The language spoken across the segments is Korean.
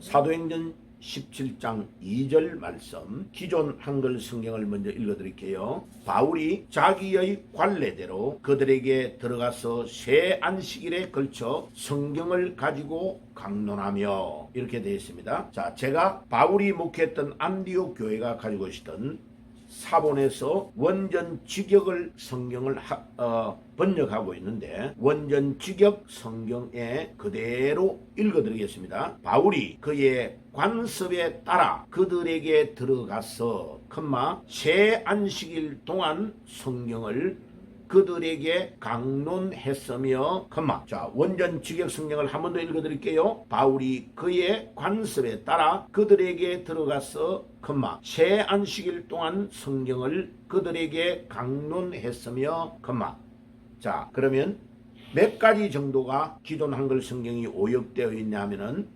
사도행전 17장 2절 말씀, 기존 한글 성경을 먼저 읽어드릴게요. 바울이 자기의 관례대로 그들에게 들어가서 새 안식일에 걸쳐 성경을 가지고 강론하며, 이렇게 되어 있습니다. 자, 제가 바울이 목회했던 안디옥 교회가 가지고 있었던 사본에서 원전 직역을 성경을 번역하고 있는데, 원전 직역 성경에 그대로 읽어드리겠습니다. 바울이 그의 관습에 따라 그들에게 들어가서 새 안식일 동안 성경을 그들에게 강론했으며, 자, 원전 직역 성경을 한 번 더 읽어드릴게요. 바울이 그의 관습에 따라 그들에게 들어가서 새 안식일 동안 성경을 그들에게 강론했으며, 자, 그러면 몇 가지 정도가 기존 한글 성경이 오역되어 있냐면은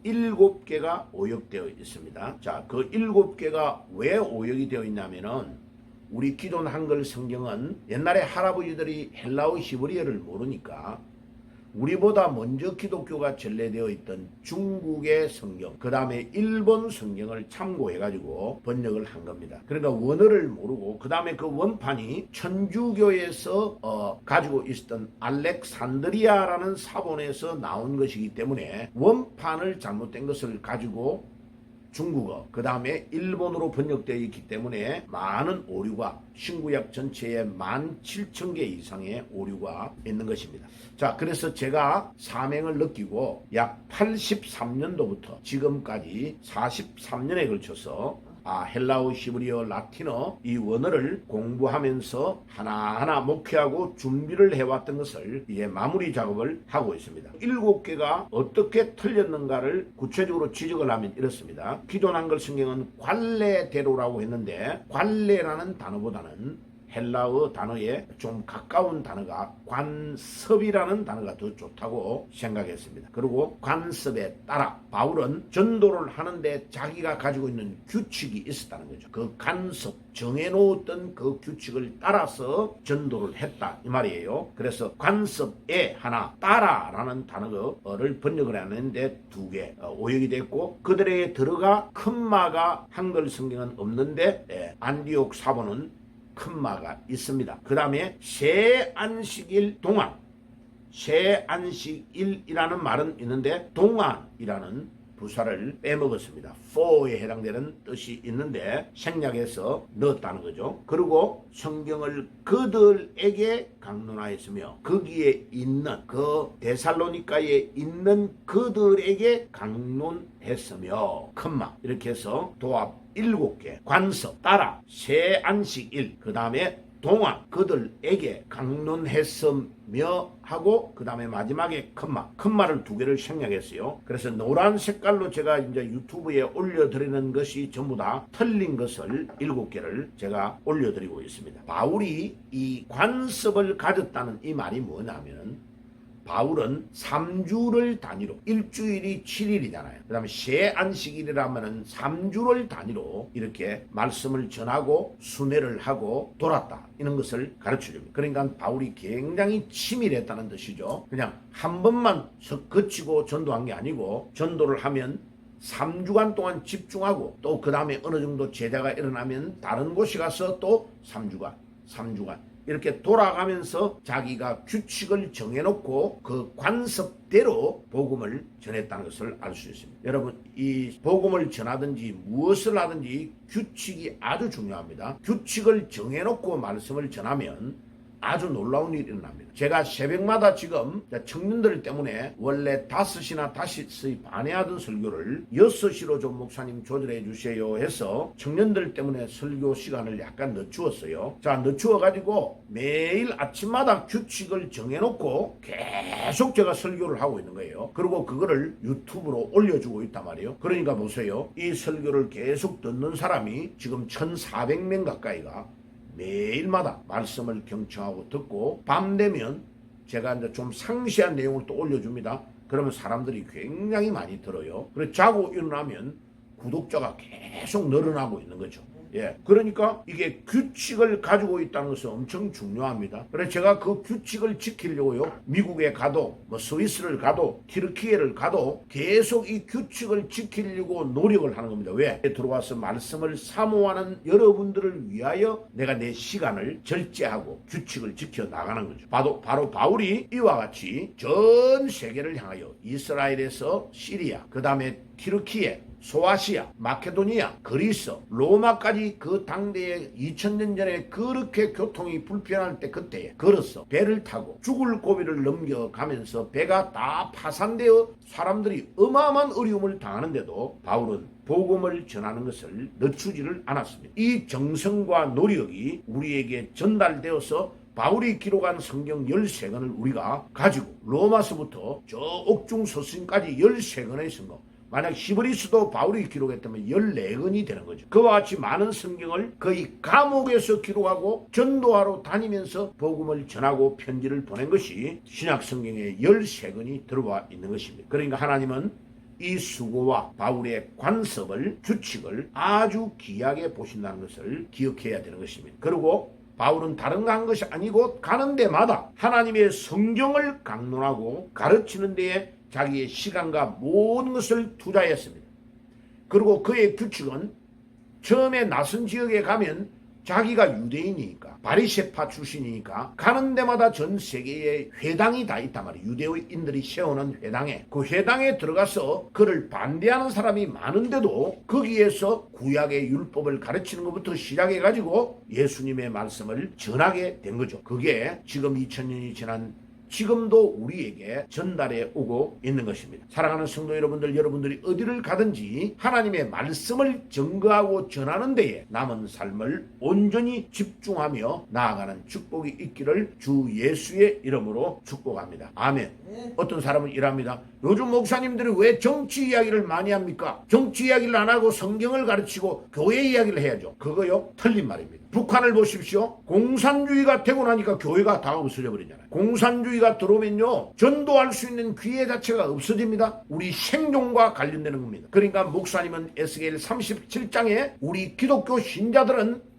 7개가 오역되어 있습니다. 자, 그 7개가 왜 오역이 되어 있냐면은, 우리 기존 한글 성경은 옛날에 할아버지들이 헬라어 히브리어를 모르니까 우리보다 먼저 기독교가 전래되어 있던 중국의 성경, 그 다음에 일본 성경을 참고해가지고 번역을 한 겁니다. 그러니까 원어를 모르고, 그 다음에 그 원판이 천주교에서 가지고 있었던 알렉산드리아라는 사본에서 나온 것이기 때문에 원판을 잘못된 것을 가지고 중국어, 그 다음에 일본어로 번역되어 있기 때문에 많은 오류가, 신구약 전체에 17,000개 이상의 오류가 있는 것입니다. 자, 그래서 제가 사명을 느끼고 약 83년도부터 지금까지 43년에 걸쳐서 헬라어, 히브리어, 라틴어 이 원어를 공부하면서 하나하나 목회하고 준비를 해왔던 것을 이제 마무리 작업을 하고 있습니다. 7개가 어떻게 틀렸는가를 구체적으로 지적을 하면 이렇습니다. 기존 한글 성경은 관례대로라고 했는데, 관례라는 단어보다는 헬라어 단어에 좀 가까운 단어가 관습이라는 단어가 더 좋다고 생각했습니다. 그리고 관습에 따라 바울은 전도를 하는데 자기가 가지고 있는 규칙이 있었다는 거죠. 그 관습, 정해놓았던 그 규칙을 따라서 전도를 했다, 이 말이에요. 그래서 관습에 하나, 따라라는 단어를 번역을 하는데 2개 오역이 됐고, 그들에게 들어가 큰마가 한글 성경은 없는데 안디옥 사본은 큰마가 있습니다. 그 다음에 새 안식일 동안, 새 안식일이라는 말은 있는데 동안이라는 부사를 빼먹었습니다. for에 해당되는 뜻이 있는데 생략해서 넣었다는 거죠. 그리고 성경을 그들에게 강론하였으며, 거기에 있는 그 데살로니가에 있는 그들에게 강론했으며, 이렇게 해서 도합 7개, 관습, 따라, 새 안식일, 그 다음에 동안, 그들에게 강론했으며 하고, 그 다음에 마지막에 큰마를 2개를 생략했어요. 그래서 노란 색깔로 제가 이제 유튜브에 올려드리는 것이 전부 다 틀린 것을 7개를 제가 올려드리고 있습니다. 바울이 이 관습을 가졌다는 이 말이 뭐냐면, 바울은 3주를 단위로, 일주일이 7일이잖아요. 그 다음에 새 안식일이라면 3주를 단위로 이렇게 말씀을 전하고 순회를 하고 돌았다, 이런 것을 가르쳐줍니다. 그러니까 바울이 굉장히 치밀했다는 뜻이죠. 그냥 한 번만 거치고 전도한 게 아니고, 전도를 하면 3주간 동안 집중하고, 또 그 다음에 어느 정도 제자가 일어나면 다른 곳에 가서 또 3주간 이렇게 돌아가면서 자기가 규칙을 정해놓고 그 관습대로 복음을 전했다는 것을 알 수 있습니다. 여러분, 이 복음을 전하든지 무엇을 하든지 규칙이 아주 중요합니다. 규칙을 정해놓고 말씀을 전하면 아주 놀라운 일이 일어납니다. 제가 새벽마다 지금 청년들 때문에 원래 5시나 5시 반에 하던 설교를 6시로 좀 목사님 조절해 주세요 해서 청년들 때문에 설교 시간을 약간 늦추었어요. 자, 늦추어가지고 매일 아침마다 규칙을 정해놓고 계속 제가 설교를 하고 있는 거예요. 그리고 그거를 유튜브로 올려주고 있단 말이에요. 그러니까 보세요. 이 설교를 계속 듣는 사람이 지금 1,400명 가까이가 매일마다 말씀을 경청하고 듣고, 밤 되면 제가 이제 좀 상세한 내용을 또 올려줍니다. 그러면 사람들이 굉장히 많이 들어요. 그래서 자고 일어나면 구독자가 계속 늘어나고 있는 거죠. 예, 그러니까 이게 규칙을 가지고 있다는 것은 엄청 중요합니다. 그래서 제가 그 규칙을 지키려고요, 미국에 가도 뭐 스위스를 가도 튀르키예를 가도 계속 이 규칙을 지키려고 노력을 하는 겁니다. 왜? 들어와서 말씀을 사모하는 여러분들을 위하여 내가 내 시간을 절제하고 규칙을 지켜 나가는 거죠. 바로 바울이 이와 같이 전 세계를 향하여 이스라엘에서 시리아, 그 다음에 튀르키예, 소아시아, 마케도니아, 그리스, 로마까지 그 당대에 2000년 전에 그렇게 교통이 불편할 때 그때에 걸어서 배를 타고 죽을 고비를 넘겨가면서 배가 다 파산되어 사람들이 어마어마한 어려움을 당하는데도 바울은 복음을 전하는 것을 늦추지를 않았습니다. 이 정성과 노력이 우리에게 전달되어서 바울이 기록한 성경 13권을 우리가 가지고 로마서부터 저 옥중 서신까지 13권의 성경, 만약 히브리서도 바울이 기록했다면 14권이 되는 거죠. 그와 같이 많은 성경을 거의 감옥에서 기록하고 전도하러 다니면서 복음을 전하고 편지를 보낸 것이 신약 성경에 13권이 들어와 있는 것입니다. 그러니까 하나님은 이 수고와 바울의 관습을, 규칙을 아주 귀하게 보신다는 것을 기억해야 되는 것입니다. 그리고 바울은 다른 거 한 것이 아니고 가는 데마다 하나님의 성경을 강론하고 가르치는 데에 자기의 시간과 모든 것을 투자했습니다. 그리고 그의 규칙은 처음에 낯선 지역에 가면 자기가 유대인이니까 바리새파 출신이니까 가는 데마다 전 세계에 회당이 다 있단 말이에요. 유대인들이 세우는 회당에, 그 회당에 들어가서 그를 반대하는 사람이 많은데도 거기에서 구약의 율법을 가르치는 것부터 시작해가지고 예수님의 말씀을 전하게 된 거죠. 그게 지금 2000년이 지난 지금도 우리에게 전달해 오고 있는 것입니다. 사랑하는 성도 여러분들, 여러분들이 어디를 가든지 하나님의 말씀을 증거하고 전하는 데에 남은 삶을 온전히 집중하며 나아가는 축복이 있기를 주 예수의 이름으로 축복합니다. 아멘. 어떤 사람은 이랍니다. 요즘 목사님들이 왜 정치 이야기를 많이 합니까? 정치 이야기를 안 하고 성경을 가르치고 교회 이야기를 해야죠. 그거요, 틀린 말입니다. 북한을 보십시오. 공산주의가 되고 나니까 교회가 다 없어져 버리잖아요. 공산주의가 들어오면요, 전도할 수 있는 기회 자체가 없어집니다. 우리 생존과 관련되는 겁니다. 그러니까 목사님은 에스겔 37장에 우리 기독교 신자들은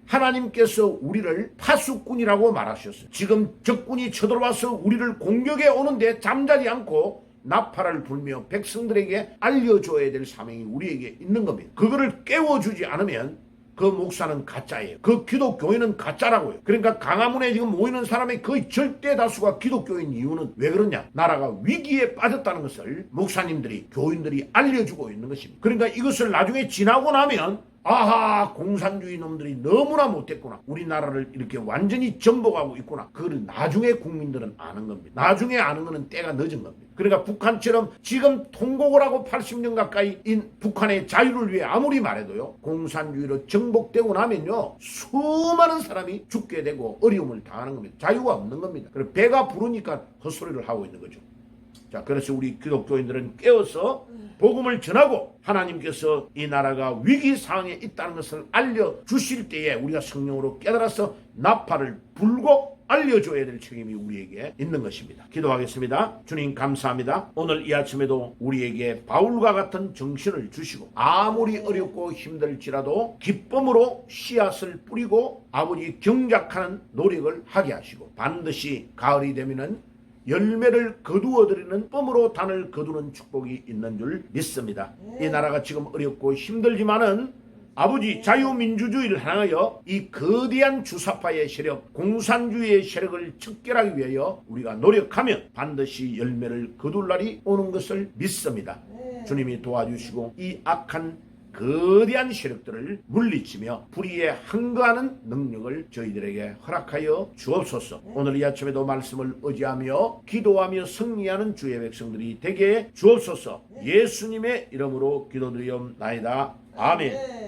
하나님께서 우리를 파수꾼이라고 말하셨어요. 지금 적군이 쳐들어와서 우리를 공격해 오는데 잠자지 않고 나팔을 불며 백성들에게 알려줘야 될 사명이 우리에게 있는 겁니다. 그거를 깨워주지 않으면 그 목사는 가짜예요. 그 기독교인은 가짜라고요. 그러니까 강화문에 지금 모이는 사람의 거의 절대 다수가 기독교인 이유는 왜 그러냐? 나라가 위기에 빠졌다는 것을 목사님들이, 교인들이 알려주고 있는 것입니다. 그러니까 이것을 나중에 지나고 나면 아하, 공산주의 놈들이 너무나 못했구나, 우리나라를 이렇게 완전히 전복하고 있구나, 그걸 나중에 국민들은 아는 겁니다. 나중에 아는 거는 때가 늦은 겁니다. 그러니까 북한처럼 지금 통곡을 하고 80년 가까이인 북한의 자유를 위해 아무리 말해도요, 공산주의로 정복되고 나면요, 수많은 사람이 죽게 되고 어려움을 당하는 겁니다. 자유가 없는 겁니다. 그래서 배가 부르니까 헛소리를 하고 있는 거죠. 자, 그래서 우리 기독교인들은 깨어서 복음을 전하고 하나님께서 이 나라가 위기 상황에 있다는 것을 알려주실 때에 우리가 성령으로 깨달아서 나팔을 불고 알려줘야 될 책임이 우리에게 있는 것입니다. 기도하겠습니다. 주님 감사합니다. 오늘 이 아침에도 우리에게 바울과 같은 정신을 주시고 아무리 어렵고 힘들지라도 기쁨으로 씨앗을 뿌리고 아버지 경작하는 노력을 하게 하시고 반드시 가을이 되면은 열매를 거두어드리는 쁨으로 단을 거두는 축복이 있는 줄 믿습니다. 이 나라가 지금 어렵고 힘들지만은 아버지 자유민주주의를 향하여 이 거대한 주사파의 세력, 공산주의의 세력을 척결하기 위하여 우리가 노력하면 반드시 열매를 거둘 날이 오는 것을 믿습니다. 주님이 도와주시고 이 악한 거대한 세력들을 물리치며 불의에 항거하는 능력을 저희들에게 허락하여 주옵소서. 오늘 이 아침에도 말씀을 의지하며 기도하며 승리하는 주의 백성들이 되게 주옵소서. 예수님의 이름으로 기도드리옵나이다. 아멘.